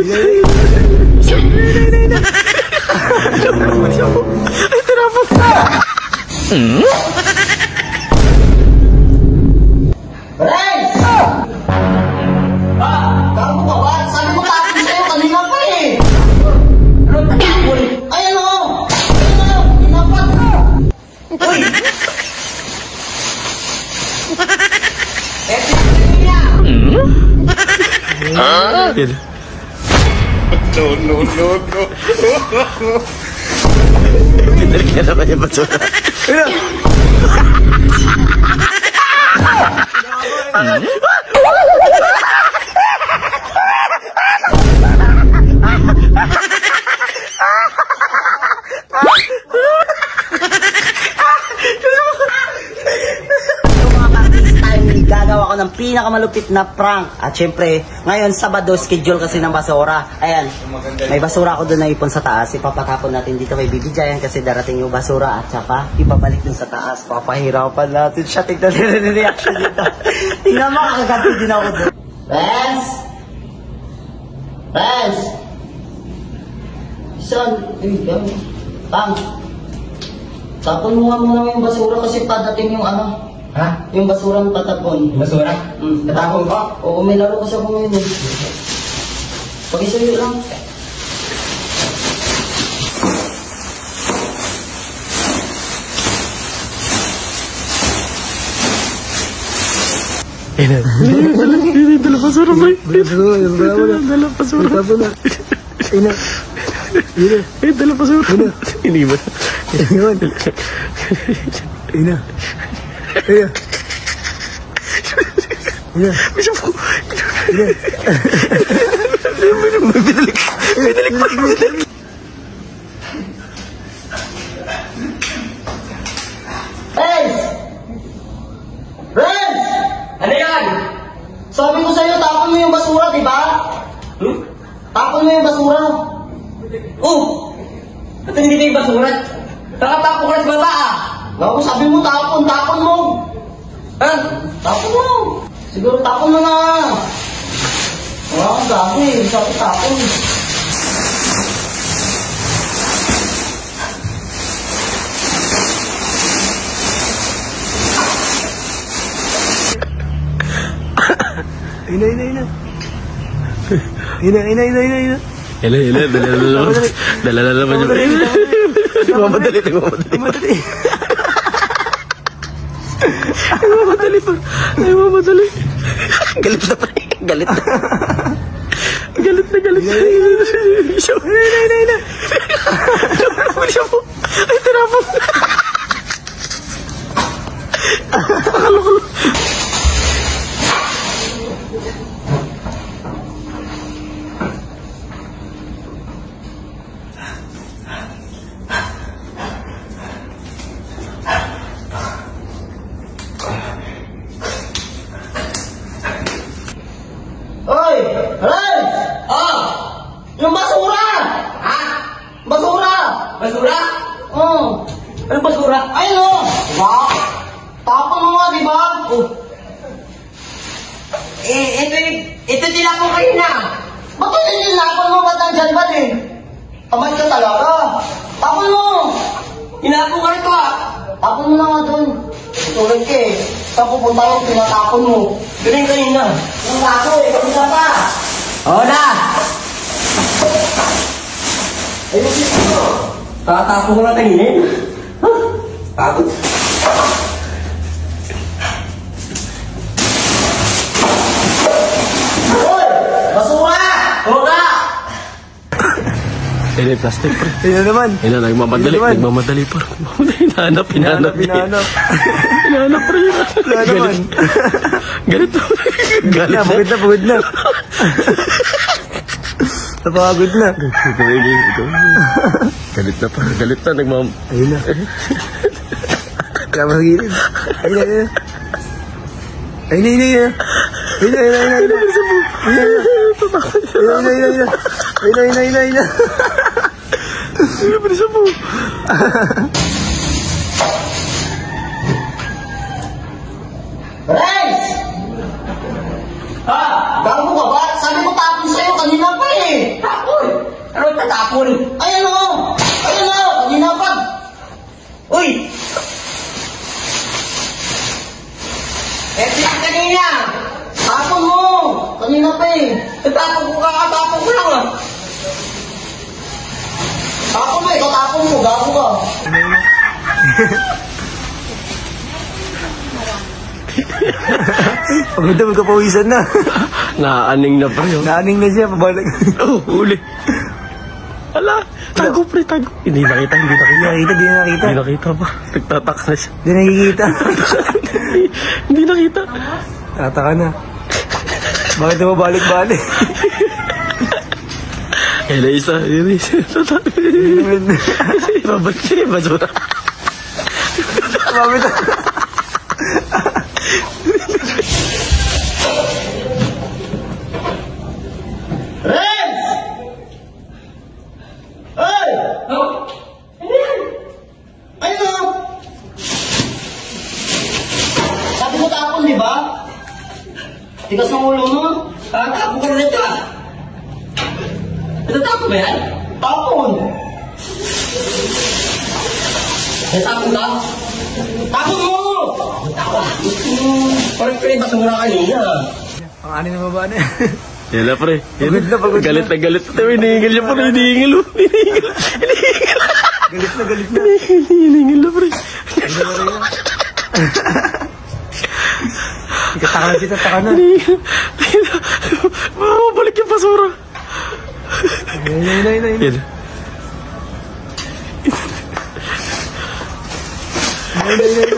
Ay, tinapos na! Renz! Gago ka ba? Sabi mo tapos sa'yo kanina pa eh! Ano tapos? Ayan o! Ayan o! Tinapat ka! Uy! niya! No. Pinalikan naman yung basura. Gagawa ko ng pinakamalupit na prank. At syempre, ngayon Sabado schedule kasi ng basura. Ayan, may basura ako doon na ipon sa taas. Ipapatapon natin dito kay Bibi Giant kasi darating yung basura. At saka, ipabalik dun sa taas. Papahirapan natin siya. Tignan nila yung reaction dito. Tingnan mo, kagabi din ako doon. Renz! Renz! Son, Pang, tapon mo nga muna yung basura kasi padating yung ano. Ha? Yung basura ng patapon. Basura? Natapon ko? Oo, may laro kasi ako ngayon eh. Pag-isuyo lang. Dala basura, boy. Dala basura. Dala basura. Iniwan. Ina. Iya. Iya. Bisa po. Iya. Binalik. Renz! Renz! Ano yan? Sabi ko sa'yo, tapon mo yung basura, di ba? Tapon mo yung basura. Oh! Ba't hindi kayo basura? Nakatapo ka sa baba ah! Naku, sabi mo tapon mo. Ha? Tapon mo. Siguro tapon mo na. Wala kang gabi, sabi tapon. Ina. Dala naman yung... Nagmamadali. Nagmamadali. Galit na pa. Galit na. Ina. Siya po. Ay, tinapos. Pakalo. Oy! Renz! Yung basura! Ha? Basura! Basura? Oh! Ano basura? Ayun o! Diba? Tapon mo nga, diba? Oh! Ito tila ko kayo na. Ba't yun nilapon mo? Ba't nandyan ba din? Tamad ka talaga. Tapon mo! Inapo ka ito ah. Tapon mo na nga dun. Tulad ka eh. Saan pupunta yung tinatapon mo? Galing kanina. Yung gaso eh, kapisa pa. Oo na. Ayun dito mo. Nakatapo ko na kanina eh. Pagod. Hoy! Basura! Oo na. Ini plastic, pre. Ina naman. Ina, nagmamadali pa. Hinahanap. Hinahanap, pre. Wala naman. Galit na. Pagod na. Napagod na. Galit na. Ayun na. Kaya mahigilid. Ayun. Bisa po. Renz! Gago ka ba? Sabi ko tapon sa'yo kanina pa eh. Ano tatapon? Ayan o! Ayan o! Kanina pa! Uy! Eto yung kanina! Tapon mo! Kanina pa eh! Tatapon ko kakatapon ko lang ah! Tapon mo! Ikaw tapon mo! Gago ka! Pagod na, magkapawisan na. Naaning na pre. Naaning na siya, pabalik. Oh, huli. Ala, tago pre, tago. Hindi nakita, hindi nakita. Di nakita. Hindi nakita pa. Nagtatak na siya. Di nakikita. Hindi nakita. Tataka na. Bakit na mabalik-balik? Kaya isa, yun isa. Ibabalik siya yung basura. Mabit na. Renz! Ay! Ano? Sabi mo tapon, di ba? Tigas ng ulo mo. Tatapon ko rin ito ah! Tatapon ba yan? Tapon! Tatapon ka? Tapon mo! Parang pinibasura kanina. Ang ani na baba na. Yan na pre. Pagod na, pagod na. Galit na galit. Hinihingil niya pre. Hinihingil. Hinihingil. Galit na. Hinihingil na pre. Ikataka na siya, taka na. Mabalik yung basura. Ayun. Yan.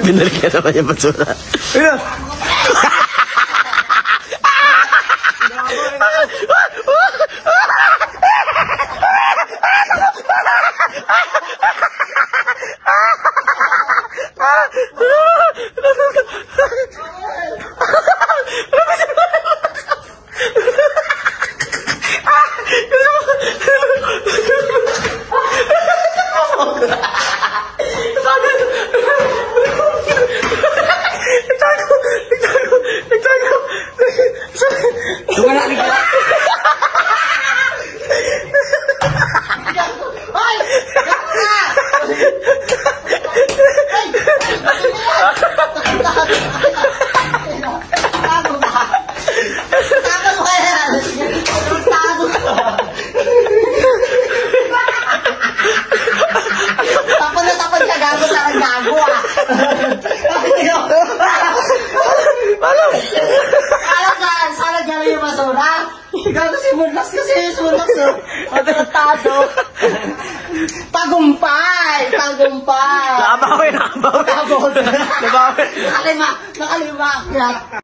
Binalik ka naman yung basura. Ayun! Lumalaki ka! Tapon mo yan! Tapon mo! Tapon ka, gago sa akin, gago ah! Alam sana gano'n yung basura? Gago si Murlas kasi matratado. Tagumpay! Nakabawi. Nakalima!